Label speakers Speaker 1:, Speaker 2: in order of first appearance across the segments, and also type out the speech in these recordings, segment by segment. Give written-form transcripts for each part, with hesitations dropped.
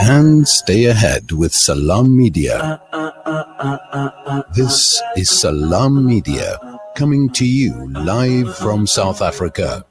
Speaker 1: And stay ahead with Salam Media. This is Salam Media, coming to you live from South Africa.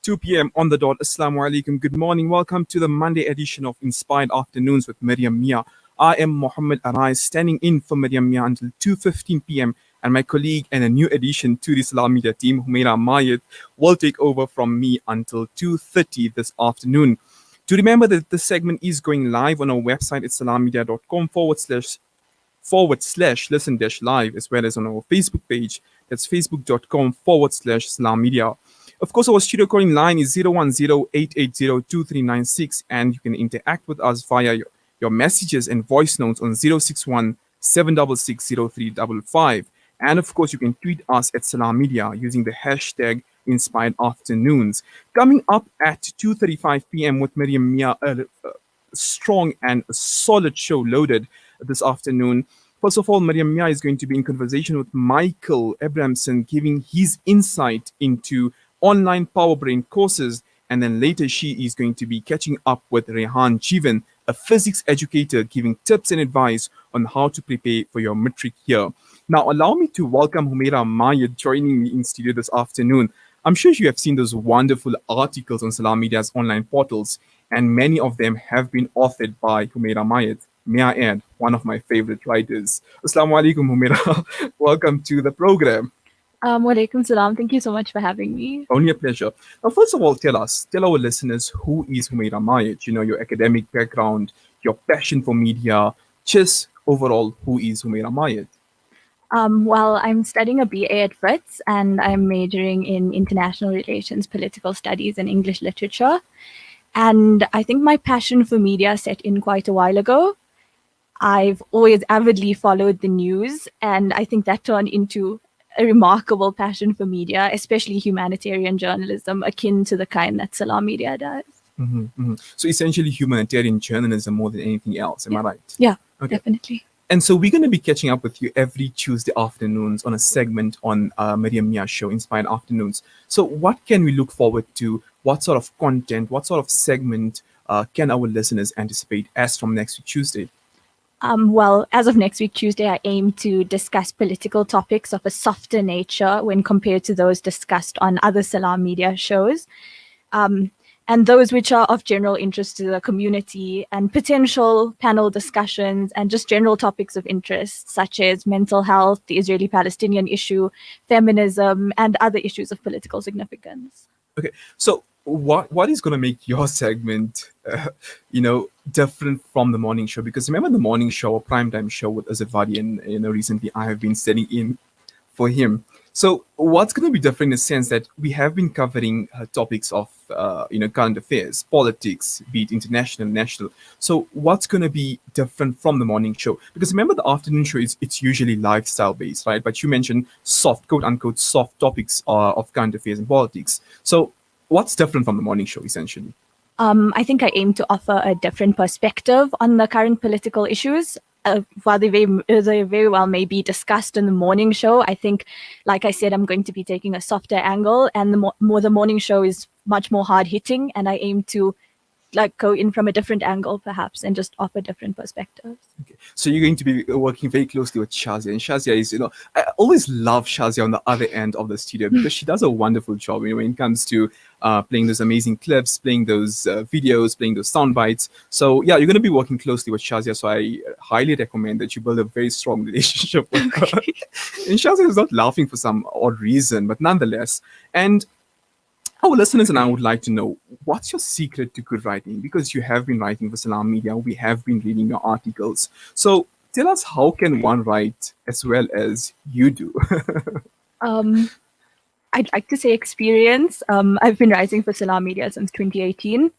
Speaker 2: 2 p.m. on the dot. Assalamu alaikum. Good morning. Welcome to the Monday edition of Inspired Afternoons with Miriam Mia. I am Muhammed Desai, standing in for Miriam Mia until 2:15 p.m. And my colleague and a new addition to the Salam Media team, Humaira Mayed, will take over from me until 2:30 this afternoon. To remember that this segment is going live on our website at salammedia.com/listen-live, as well as on our Facebook page. That's facebook.com/Salam Media. Of course, our studio calling line is 010-880-2396, and you can interact with us via your messages and voice notes on 061-766-0355. And of course, you can tweet us at Salam Media using the hashtag Inspired Afternoons. Coming up at 2:35 p.m. with Miriam Mia, a strong and solid show loaded this afternoon. First of all, Miriam Mia is going to be in conversation with Michael Abramson, giving his insight into online Power Brain courses. And then later, she is going to be catching up with Rehan Jeevan, a physics educator, giving tips and advice on how to prepare for your matric year. Now, allow me to welcome Humaira Mayed joining me in studio this afternoon. I'm sure you have seen those wonderful articles on Salam Media's online portals, and many of them have been authored by Humaira Mayed. May I add, one of my favorite writers. Assalamu alaikum, Humaira. Welcome to the program.
Speaker 3: Walaikum salam. Thank you so much for having me.
Speaker 2: Only a pleasure. Now, first of all, tell our listeners, who is Humaira Mayed? You know, your academic background, your passion for media, just overall, who is Humaira Mayed?
Speaker 3: Well, I'm studying a BA at Wits, and I'm majoring in international relations, political studies, and English literature. And I think my passion for media set in quite a while ago. I've always avidly followed the news, and I think that turned into a remarkable passion for media, especially humanitarian journalism, akin to the kind that Salam Media does.
Speaker 2: Mm-hmm, mm-hmm. So essentially humanitarian journalism more than anything else, am I right?
Speaker 3: Yeah, okay. Definitely.
Speaker 2: And so we're going to be catching up with you every Tuesday afternoons on a segment on Miriam Mia's show, Inspired Afternoons. So what can we look forward to? What sort of content, what sort of segment can our listeners anticipate as from next week, Tuesday?
Speaker 3: Well, as of next week, Tuesday, I aim to discuss political topics of a softer nature when compared to those discussed on other Salam Media shows, and those which are of general interest to the community, and potential panel discussions and just general topics of interest, such as mental health, the Israeli-Palestinian issue, feminism, and other issues of political significance.
Speaker 2: Okay, so what is going to make your segment, different from the morning show? Because remember the morning show, or primetime show with Azad Vadi, and recently I have been studying in for him. So what's going to be different in the sense that we have been covering topics of current affairs, politics, be it international, national. So what's going to be different from the morning show? Because remember the afternoon show it's usually lifestyle based, right? But you mentioned soft, quote unquote, soft topics of current affairs and politics. So what's different from the morning show, essentially?
Speaker 3: I think I aim to offer a different perspective on the current political issues. While they very well may be discussed in the morning show, I think, like I said, I'm going to be taking a softer angle, and the morning show is much more hard-hitting, and I aim to go in from a different angle, perhaps, and just offer different perspectives.
Speaker 2: Okay. So you're going to be working very closely with Shazia, and Shazia is, I always love Shazia on the other end of the studio because she does a wonderful job when it comes to playing those amazing clips, playing those videos, playing those sound bites. So yeah, you're going to be working closely with Shazia. So I highly recommend that you build a very strong relationship with her. And Shazia is not laughing for some odd reason, but nonetheless. And our listeners and I would like to know, what's your secret to good writing? Because you have been writing for Salam Media, we have been reading your articles. So tell us, how can one write as well as you do?
Speaker 3: I'd like to say experience. I've been writing for Salam Media since 2018.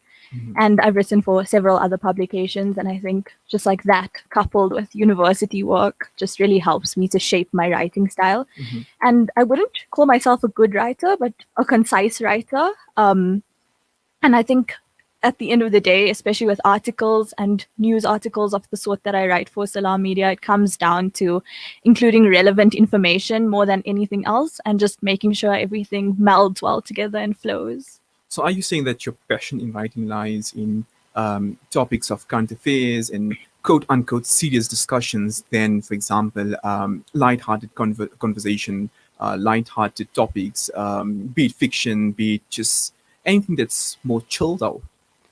Speaker 3: And I've written for several other publications. And I think just like that, coupled with university work, just really helps me to shape my writing style. And I wouldn't call myself a good writer, but a concise writer. And I think at the end of the day, especially with articles and news articles of the sort that I write for Salam Media, it comes down to including relevant information more than anything else, and just making sure everything melds well together and flows.
Speaker 2: So are you saying that your passion in writing lies in topics of current affairs and quote unquote serious discussions than, for example, light-hearted conversation, light-hearted topics, be it fiction, be it just anything that's more chilled out?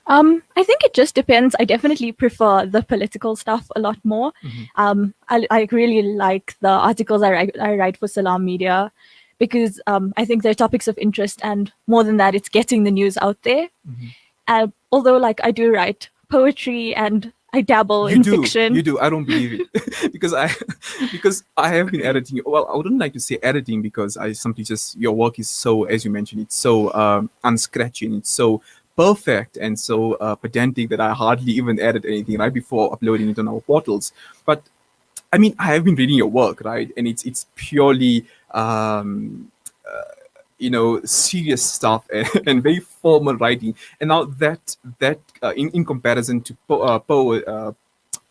Speaker 3: I think it just depends. I definitely prefer the political stuff a lot more. I really like the articles I write for Salam Media because I think they're topics of interest, and more than that, it's getting the news out there. Although, like, I do write poetry and I dabble in fiction.
Speaker 2: You do. I don't believe it because I have been editing. Well, I wouldn't like to say editing because I simply just your work is so, as you mentioned, it's so unscratching, it's so perfect and so pedantic that I hardly even edit anything right before uploading it on our portals. But I mean, I have been reading your work, right, and it's purely serious stuff and very formal writing. And now that in comparison to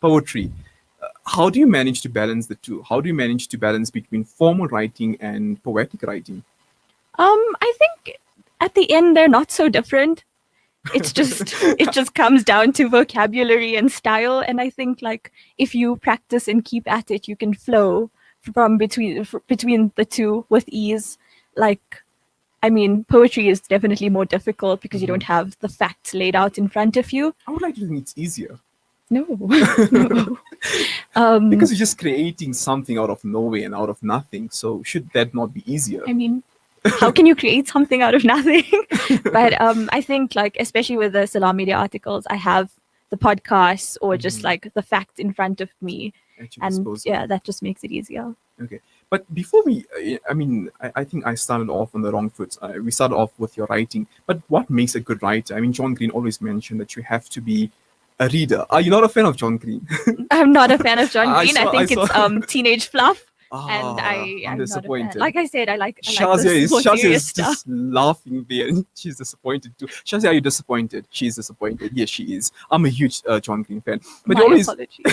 Speaker 2: poetry, how do you manage to balance the two? How do you manage to balance between formal writing and poetic writing?
Speaker 3: I think at the end they're not so different. It's just it just comes down to vocabulary and style, and I think like if you practice and keep at it, you can flow from between the two with ease. Like, I mean, poetry is definitely more difficult because you don't have the facts laid out in front of you.
Speaker 2: I would like to think it's easier.
Speaker 3: No.
Speaker 2: Because you're just creating something out of nowhere and out of nothing. So should that not be easier?
Speaker 3: I mean, how can you create something out of nothing? But I think, like, especially with the Salam Media articles, I have the podcasts or just like the facts in front of me. And yeah, that just makes it easier.
Speaker 2: Okay. But before I think I started off on the wrong foot. We started off with your writing. But what makes a good writer? I mean, John Green always mentioned that you have to be a reader. Are you not a fan of John Green?
Speaker 3: I'm not a fan of John Green. I think it's teenage fluff. And I'm
Speaker 2: disappointed.
Speaker 3: Not a fan. Like I said, I like
Speaker 2: Shazia is
Speaker 3: stuff.
Speaker 2: just laughing there. She's disappointed too. Shazia, are you disappointed? She's disappointed. Yes, she is. I'm a huge John Green fan. But
Speaker 3: My
Speaker 2: you always
Speaker 3: apologies.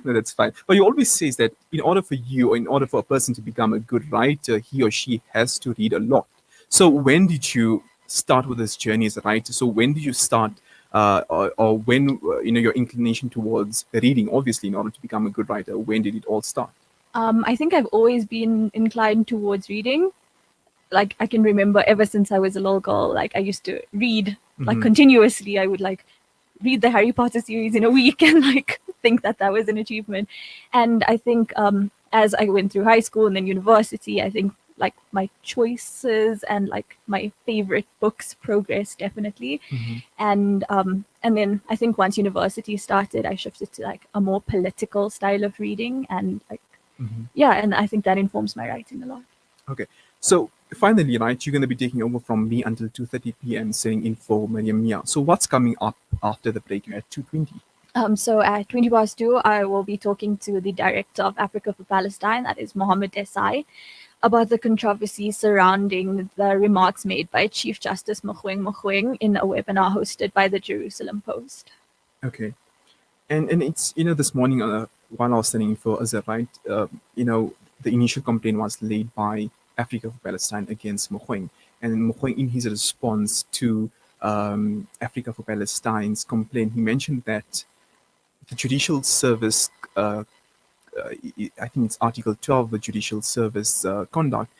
Speaker 2: no, that's fine. But you always says that in order for you, or in order for a person to become a good writer, he or she has to read a lot. So when did you start with this journey as a writer? So when did you start, or when your inclination towards reading? Obviously, in order to become a good writer, when did it all start?
Speaker 3: I think I've always been inclined towards reading. Like, I can remember ever since I was a little girl, like I used to read like continuously. I would like read the Harry Potter series in a week and like think that was an achievement. And I think as I went through high school and then university, I think like my choices and like my favorite books progressed definitely. And then I think once university started, I shifted to like a more political style of reading, and like and I think that informs my writing a lot.
Speaker 2: Okay, so finally, right, you're going to be taking over from me until 2:30 p.m. sitting in for Mariam Mia. So what's coming up after the break at 2:20?
Speaker 3: So at 2:20, I will be talking to the director of Africa for Palestine, that is Muhammed Desai, about the controversy surrounding the remarks made by Chief Justice Mogoeng in a webinar hosted by the Jerusalem Post.
Speaker 2: Okay. And it's, this morning, while I was studying for Azhar, right, the initial complaint was laid by Africa for Palestine against Mogoeng. And Mogoeng, in his response to Africa for Palestine's complaint, he mentioned that the judicial service, I think it's Article 12 of the Judicial Service Conduct,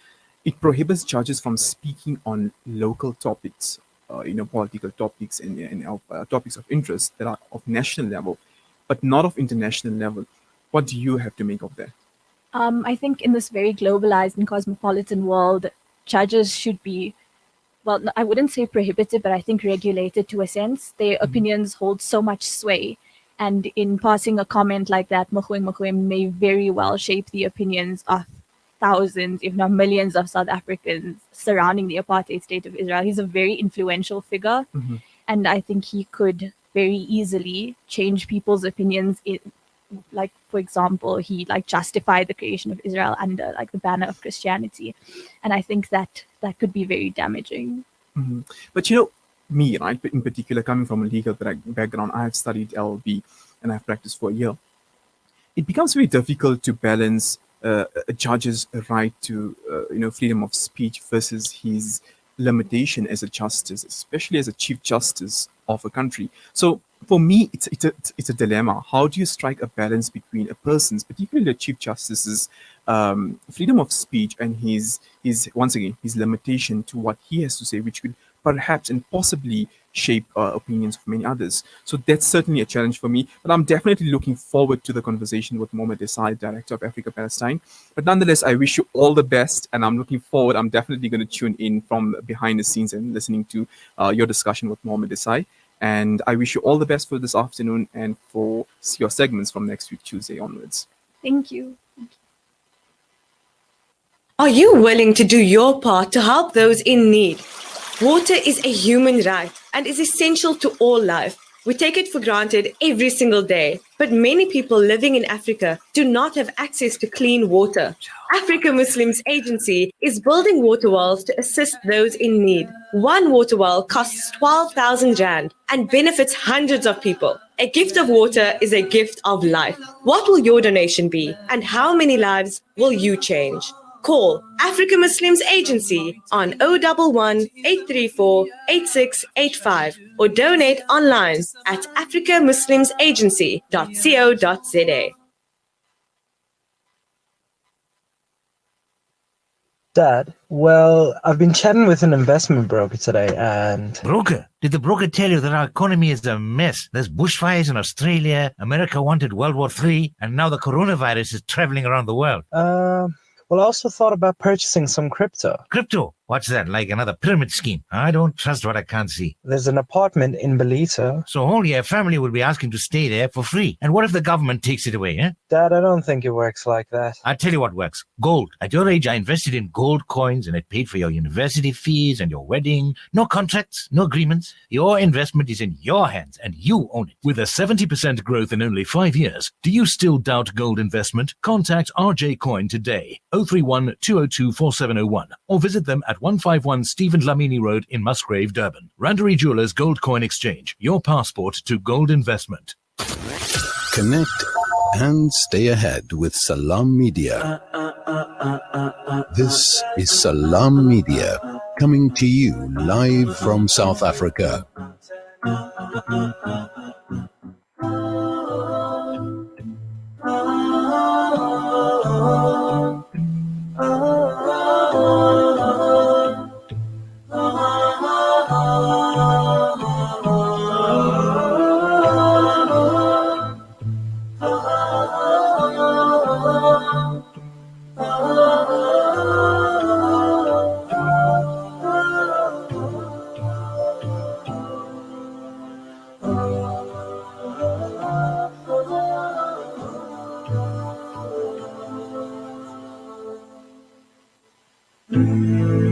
Speaker 2: it prohibits judges from speaking on local topics, political topics and topics of interest that are of national level, but not of international level. What do you have to make of that?
Speaker 3: I think in this very globalized and cosmopolitan world, judges should be, well, I wouldn't say prohibited, but I think regulated to a sense. Their opinions hold so much sway. And in passing a comment like that, Mogoeng may very well shape the opinions of thousands, if not millions, of South Africans surrounding the apartheid state of Israel. He's a very influential figure. And I think he could very easily change people's opinions. Like, for example, he like justified the creation of Israel under like the banner of Christianity. And I think that could be very damaging.
Speaker 2: But me, right, in particular, coming from a legal background, I have studied LLB and I've practiced for a year. It becomes very difficult to balance a judge's right to freedom of speech versus his limitation as a justice, especially as a chief justice of a country. So for me, it's a dilemma. How do you strike a balance between a person's, particularly the chief justice's, freedom of speech and his once again his limitation to what he has to say, which could perhaps and possibly shape opinions of many others. So that's certainly a challenge for me. But I'm definitely looking forward to the conversation with Muhammed Desai, Director of Africa Palestine. But nonetheless, I wish you all the best, and I'm looking forward. I'm definitely going to tune in from behind the scenes and listening to your discussion with Muhammed Desai. And I wish you all the best for this afternoon and for your segments from next week, Tuesday onwards.
Speaker 3: Thank you.
Speaker 4: Are you willing to do your part to help those in need? Water is a human right and is essential to all life. We take it for granted every single day, but many people living in Africa do not have access to clean water. Africa Muslims Agency is building water wells to assist those in need. One water well costs 12,000 Rand and benefits hundreds of people. A gift of water is a gift of life. What will your donation be, and how many lives will you change? Call Africa Muslims Agency on 011 834 8685 or donate online at africamuslimsagency.co.za.
Speaker 5: Dad, well, I've been chatting with an investment broker today and...
Speaker 6: Broker? Did the broker tell you that our economy is a mess? There's bushfires in Australia, America wanted World War III, and now the coronavirus is traveling around the world.
Speaker 5: Well, I also thought about purchasing some crypto.
Speaker 6: Crypto? What's that, like another pyramid scheme? I don't trust what I can't see.
Speaker 5: There's an apartment in Belito.
Speaker 6: So only a family will be asking to stay there for free. And what if the government takes it away, eh?
Speaker 5: Dad, I don't think it works like that.
Speaker 6: I'll tell you what works. Gold. At your age, I invested in gold coins and it paid for your university fees and your wedding. No contracts, no agreements. Your investment is in your hands and you own it. With a 70% growth in only 5 years, do you still doubt gold investment? Contact RJ Coin today, 031 202 4701, or visit them at 151 Stephen Lamini Road in Musgrave, Durban. Randery Jewelers Gold Coin Exchange, your passport to gold investment.
Speaker 1: Connect and stay ahead with Salam Media. This is Salam Media, coming to you live from South Africa.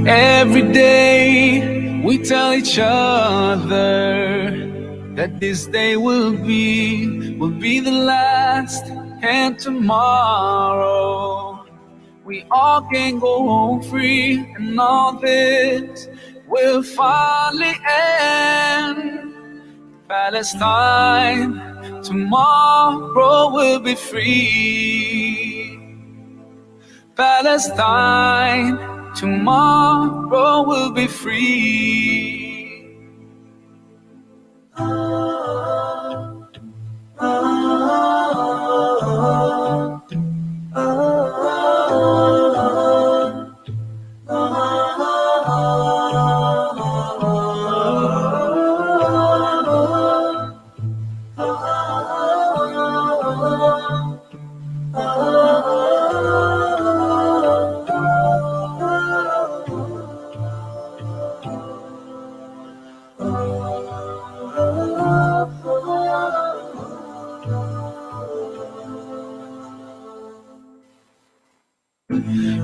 Speaker 7: Every day we tell each other that this day will be the last, and tomorrow we all can go home free, and all this will finally end. Palestine, tomorrow will be free. Palestine, tomorrow will be free.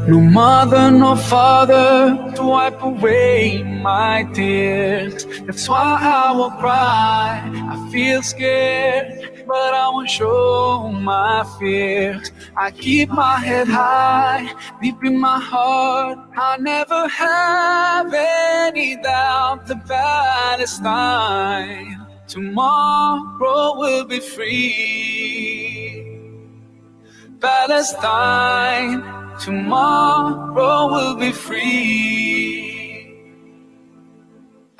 Speaker 7: No mother, no father to wipe away my tears. That's why I will cry. I feel scared, but I won't show my fears. I keep my head high, deep in my heart. I never have any doubt that Palestine, tomorrow will be free. Palestine, tomorrow will be free.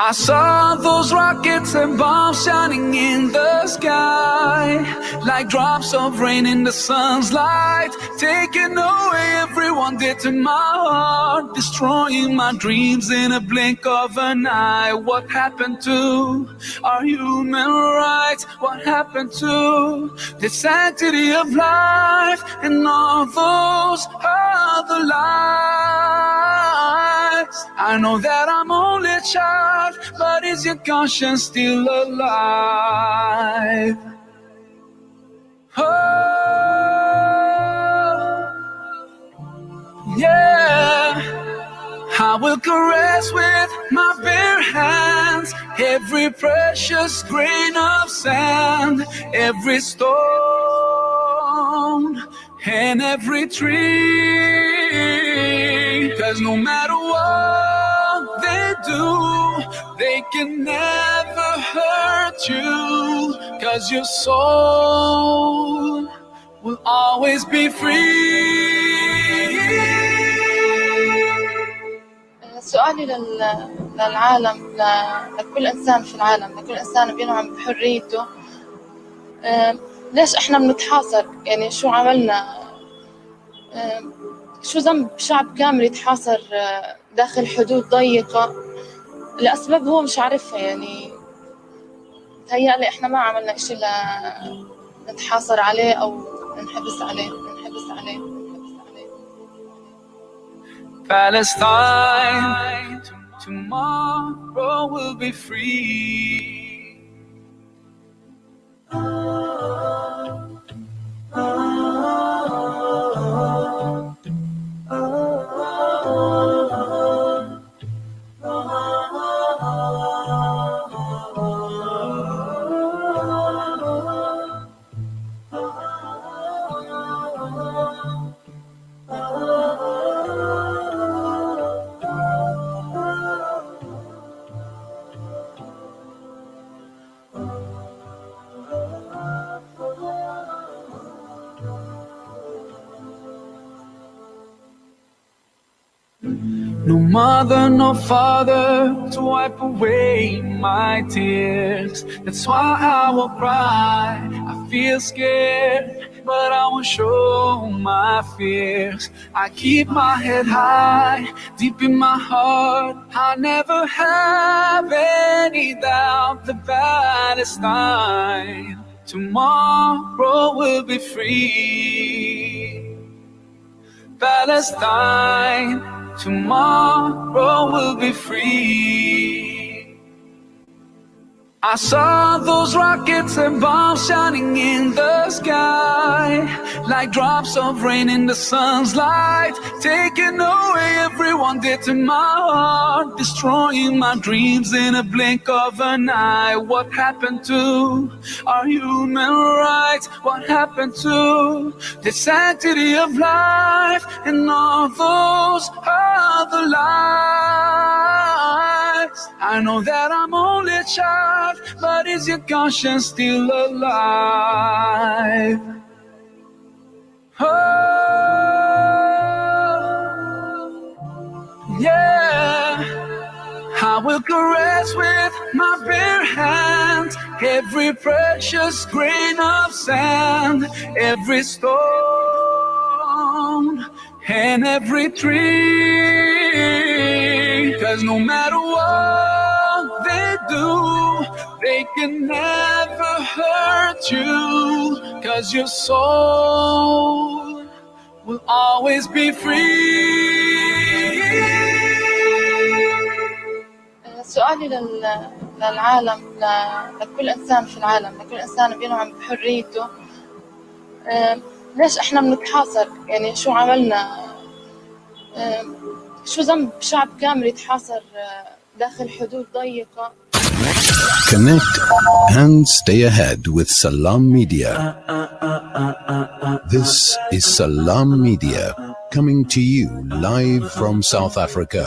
Speaker 7: I saw those rockets and bombs shining in the sky, like drops of rain in the sun's light, taking away everyone dear to my heart, destroying my dreams in a blink of an eye. What happened to our human rights? What happened to the sanctity of life and all those other lives? I know that I'm only a child, but is your conscience still alive? Oh, yeah. I will caress with my bare hands every precious grain of sand, every stone and every tree. 'Cause no matter what they do, they can never hurt you. 'Cause your soul will always be free.
Speaker 8: سؤالي للعالم، لكل إنسان في العالم، لكل إنسان بينعم بحريته. ليش إحنا بنتحاصر؟ يعني شو عملنا؟ شو ذنب شعب كامل يتحاصر داخل حدود ضيقة لأسباب هو مش عارفها؟ يعني تهيألي إحنا ما عملنا إشي نتحاصر عليه أو ننحبس عليه.
Speaker 7: Palestine, tomorrow will be free. No mother, no father to wipe away my tears. That's why I will cry. I feel scared, but I won't show my fears. I keep my head high, deep in my heart. I never have any doubt that Palestine tomorrow will be free. Palestine tomorrow will be free. I saw those rockets and bombs shining in the sky, like drops of rain in the sun's light, taking away everyone dear to my heart, destroying my dreams in a blink of an eye. What happened to our human rights? What happened to the sanctity of life and all those other lives? I know that I'm only a child, but is your conscience still alive? Oh, yeah. I will caress with my bare hands every precious grain of sand, every stone and every tree. 'Cause no matter what they do, they can never hurt you. 'Cause your soul will always be free.
Speaker 8: سؤالي للعالم، لكل إنسان في العالم، لكل إنسان بينعم بحريته. ليش إحنا بنتحاصر؟ يعني شو عملنا؟ شو ذنب شعب كامل يتحاصر داخل حدود ضيقة؟
Speaker 1: Connect and stay ahead with Salam Media. This is Salam Media, coming to you live from South Africa.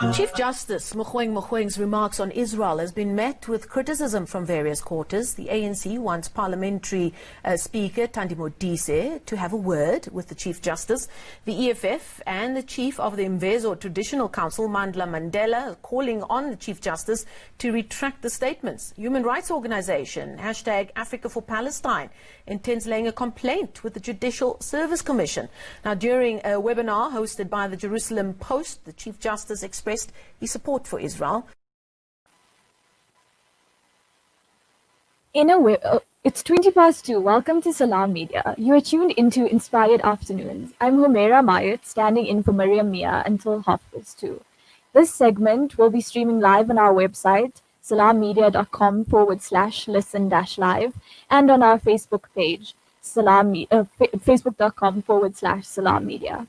Speaker 9: Chief Justice Mogoeng's remarks on Israel has been met with criticism from various quarters. The ANC wants Parliamentary Speaker Muhammed Desai to have a word with the Chief Justice. The EFF and the Chief of the Mvezo Traditional Council, Mandla Mandela, are calling on the Chief Justice to retract the statements. Human rights organization #Africa For Palestine intends laying a complaint with the Judicial Service Commission. Now, during a webinar hosted by the Jerusalem Post, the Chief Justice expressed his support for Israel.
Speaker 3: It's 2:20. Welcome to Salam Media. You are tuned into Inspired Afternoons. I'm Humaira Mayat, standing in for Mariam Mia until 2:30. This segment will be streaming live on our website, salammedia.com/listen-live, and on our Facebook page, facebook.com/Salam Media.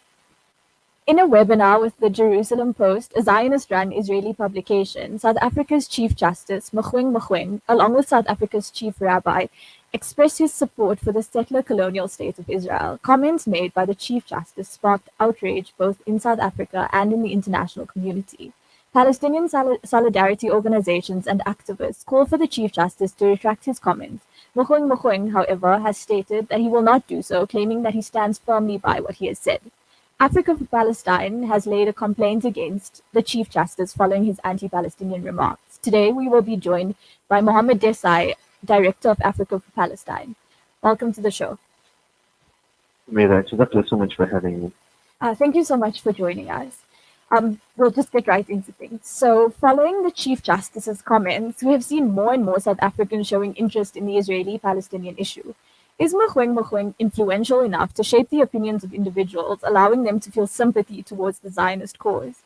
Speaker 3: In a webinar with the Jerusalem Post, a Zionist-run Israeli publication, South Africa's Chief Justice, Mogoeng, along with South Africa's Chief Rabbi, expressed his support for the settler colonial state of Israel. Comments made by the Chief Justice sparked outrage both in South Africa and in the international community. Palestinian solidarity organizations and activists call for the Chief Justice to retract his comments. Mogoeng, however, has stated that he will not do so, claiming that he stands firmly by what he has said. Africa For Palestine has laid a complaint against the Chief Justice following his anti-Palestinian remarks. Today, we will be joined by Muhammed Desai, Director of Africa For Palestine. Welcome to the show.
Speaker 10: Mira, thank you so much for having me.
Speaker 3: Thank you so much for joining us. We'll just get right into things. So, following the Chief Justice's comments, we have seen more and more South Africans showing interest in the Israeli-Palestinian issue. Is Mogoeng influential enough to shape the opinions of individuals, allowing them to feel sympathy towards the Zionist cause?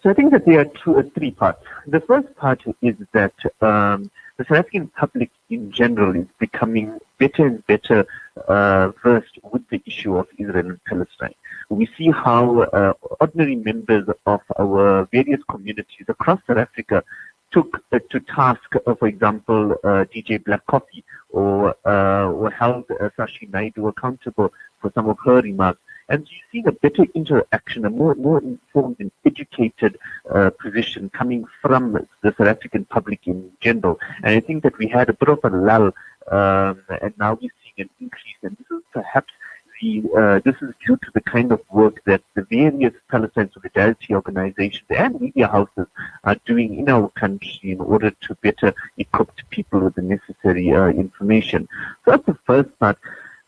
Speaker 10: So I think that there are three parts. The first part is that the South African public in general is becoming better and better versed with the issue of Israel and Palestine. We see how ordinary members of our various communities across South Africa took to task, for example, DJ Black Coffee, or held Sashi Naidu accountable for some of her remarks. And you see a better interaction, a more informed and educated position coming from the South African public in general. And I think that we had a bit of a lull, and now we're seeing an increase. And this is perhaps this is due to the kind of work that the various Palestine solidarity organizations and media houses are doing in our country in order to better equip people with the necessary information. So that's the first part.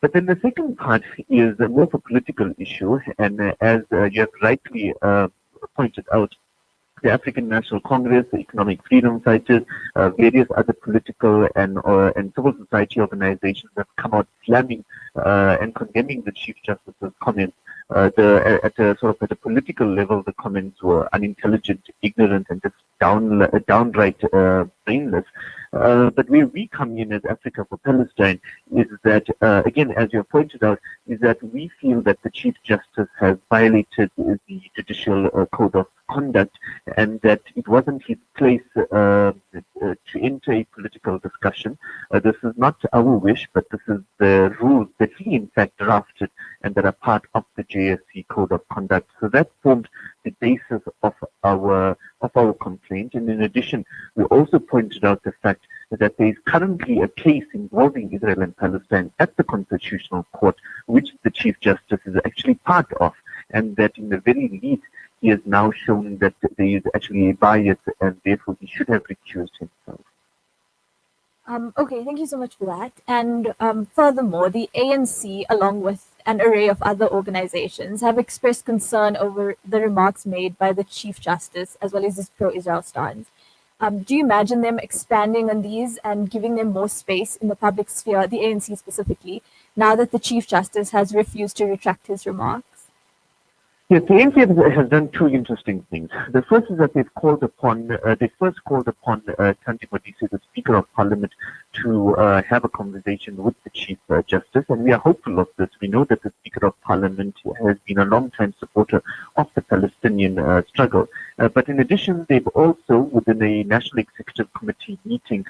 Speaker 10: But then the second part is more of a political issue, and as you have rightly pointed out, the African National Congress, the Economic Freedom Fighters, various other political and civil society organizations have come out slamming and condemning the Chief Justice's comments. At a political level, the comments were unintelligent, ignorant, and just downright brainless. But where we come in as Africa For Palestine is that, again, as you have pointed out, is that we feel that the Chief Justice has violated the Judicial Code of Conduct, and that it wasn't his place to enter a political discussion. This is not our wish, but this is the rules that he in fact drafted and that are part of the JSC Code of Conduct. So that formed the basis of our complaint. And in addition, we also pointed out the fact that there is currently a case involving Israel and Palestine at the Constitutional Court, which the Chief Justice is actually part of, and that in the very least, he has now shown that there is actually a bias, and therefore he should have recused himself.
Speaker 3: Okay, thank you so much for that. And furthermore, the ANC, along with an array of other organizations, have expressed concern over the remarks made by the Chief Justice, as well as his pro-Israel stance. Do you imagine them expanding on these and giving them more space in the public sphere, the ANC specifically, now that the Chief Justice has refused to retract his remarks?
Speaker 10: Yes, the ANC has done two interesting things. The first is that they first called upon Tanti Modise, the Speaker of Parliament, to have a conversation with the Chief Justice, and we are hopeful of this. We know that the Speaker of Parliament has been a long-time supporter of the Palestinian struggle. But in addition, they've also, within a National Executive Committee meeting,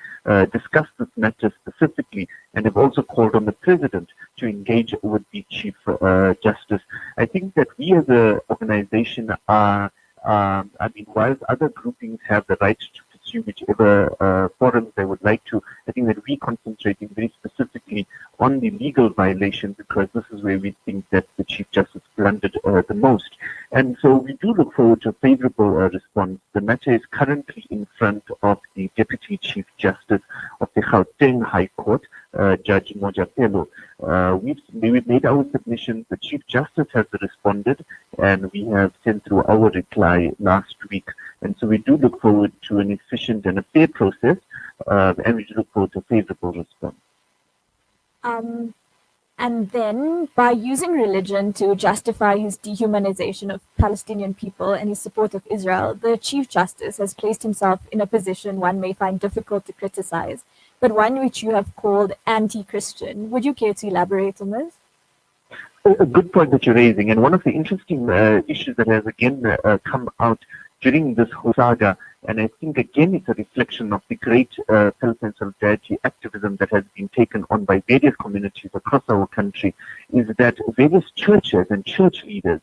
Speaker 10: discussed this matter specifically, and have also called on the President to engage with the Chief Justice. I think that we as an organization are I mean, whilst other groupings have the right to pursue whichever forums they would like to, I think that we're concentrating very specifically on the legal violation, because this is where we think that the Chief Justice blundered the most. And so we do look forward to a favorable response. The matter is currently in front of the Deputy Chief Justice of the Gauteng High Court, Judge Mojapelo. We've made our submissions. The Chief Justice has responded, and we have sent through our reply last week. And so we do look forward to an efficient and a fair process, and we do look forward to a favorable response.
Speaker 3: And then, by using religion to justify his dehumanization of Palestinian people and his support of Israel, the Chief Justice has placed himself in a position one may find difficult to criticize, but one which you have called anti-Christian. Would you care to elaborate on this?
Speaker 10: A good point that you're raising, and one of the interesting issues that has again come out during this whole saga, and I think again it's a reflection of the great Palestine solidarity activism that has been taken on by various communities across our country, is that various churches and church leaders,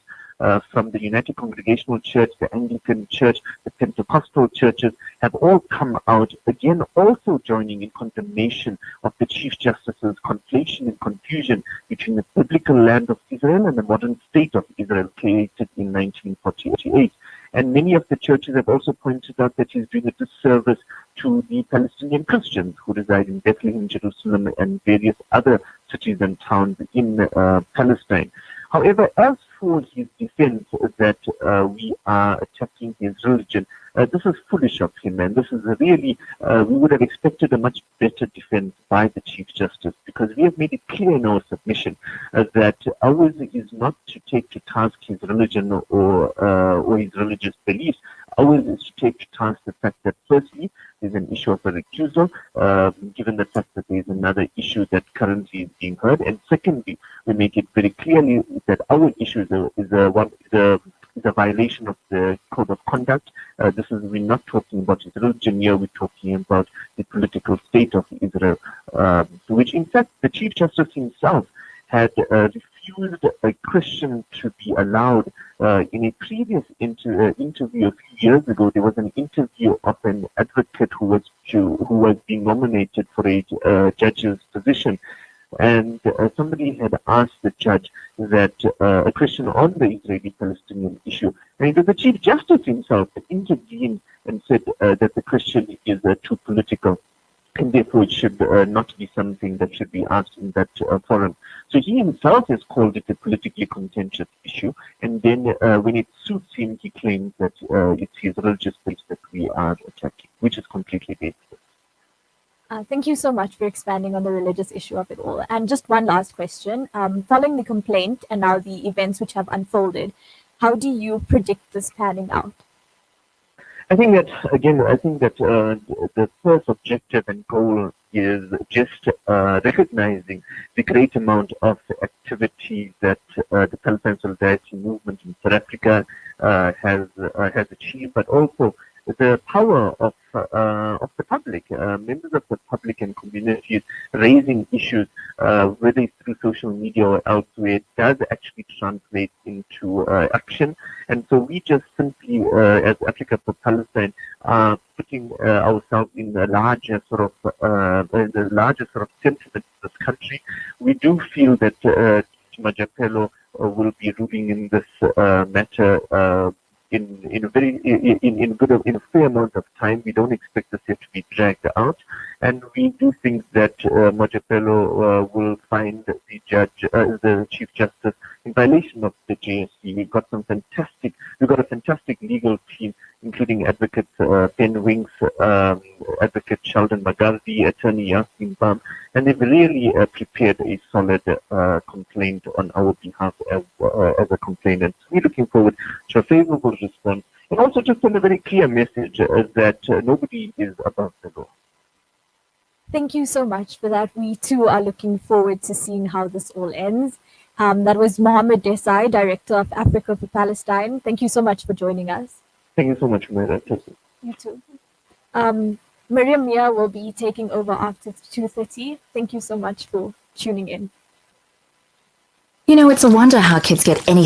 Speaker 10: from the United Congregational Church, the Anglican Church, the Pentecostal churches, have all come out, again, also joining in condemnation of the Chief Justice's conflation and confusion between the biblical land of Israel and the modern state of Israel created in 1948. And many of the churches have also pointed out that he's doing a disservice to the Palestinian Christians who reside in Bethlehem, Jerusalem, and various other cities and towns in Palestine. However, as for his defense that we are attacking his religion, this is foolish of him, and this is really, we would have expected a much better defense by the Chief Justice, because we have made it clear in our submission that ours is not to take to task his religion or his religious beliefs. Ours is to take to task the fact that, firstly, there's an issue of a recusal, given the fact that there's another issue that currently is being heard, and secondly, we make it very clearly that our issue is a violation of the code of conduct. We're not talking about his religion here, we're talking about the political state of Israel, which in fact the Chief Justice himself had refused a Christian to be allowed. In a previous interview a few years ago, there was an interview of an advocate who was being nominated for a judge's position. And somebody had asked the judge that a question on the Israeli-Palestinian issue, and it was the Chief Justice himself that intervened and said that the question is too political, and therefore it should not be something that should be asked in that forum. So he himself has called it a politically contentious issue, and then when it suits him, he claims that it's his religious beliefs that we are attacking, which is completely baseless.
Speaker 3: Thank you so much for expanding on the religious issue of it all. And just one last question. Following the complaint and now the events which have unfolded, how do you predict this panning out?
Speaker 10: I think that the first objective and goal is just recognizing the great amount of activity that the Palestine Solidarity Movement in South Africa has achieved, but also the power of the public, members of the public and communities raising issues, whether it's through social media or elsewhere, does actually translate into action. And so we just simply, as Africa for Palestine, are putting ourselves in the larger sort of sentiment of this country. We do feel that Majapelo will be ruling in this matter in a fair amount of time. We don't expect this yet to be dragged out, and we do think that Majapelo will find the Chief Justice in violation of the JSC. We've got a fantastic legal team, including advocates Ben Winks, advocate Sheldon Magardi, attorney Yasin Bam, and they've really prepared a solid complaint on our behalf as a complainant. We're looking forward to a favorable response, and also to send a very clear message that nobody is above the law.
Speaker 3: Thank you so much for that. We too are looking forward to seeing how this all ends. That was Muhammed Desai, Director of Africa for Palestine. Thank you so much for joining us.
Speaker 10: Thank you so much, Mira.
Speaker 3: You too. Miriam Mia will be taking over after 2:30. Thank you so much for tuning in.
Speaker 11: You know, it's a wonder how kids get any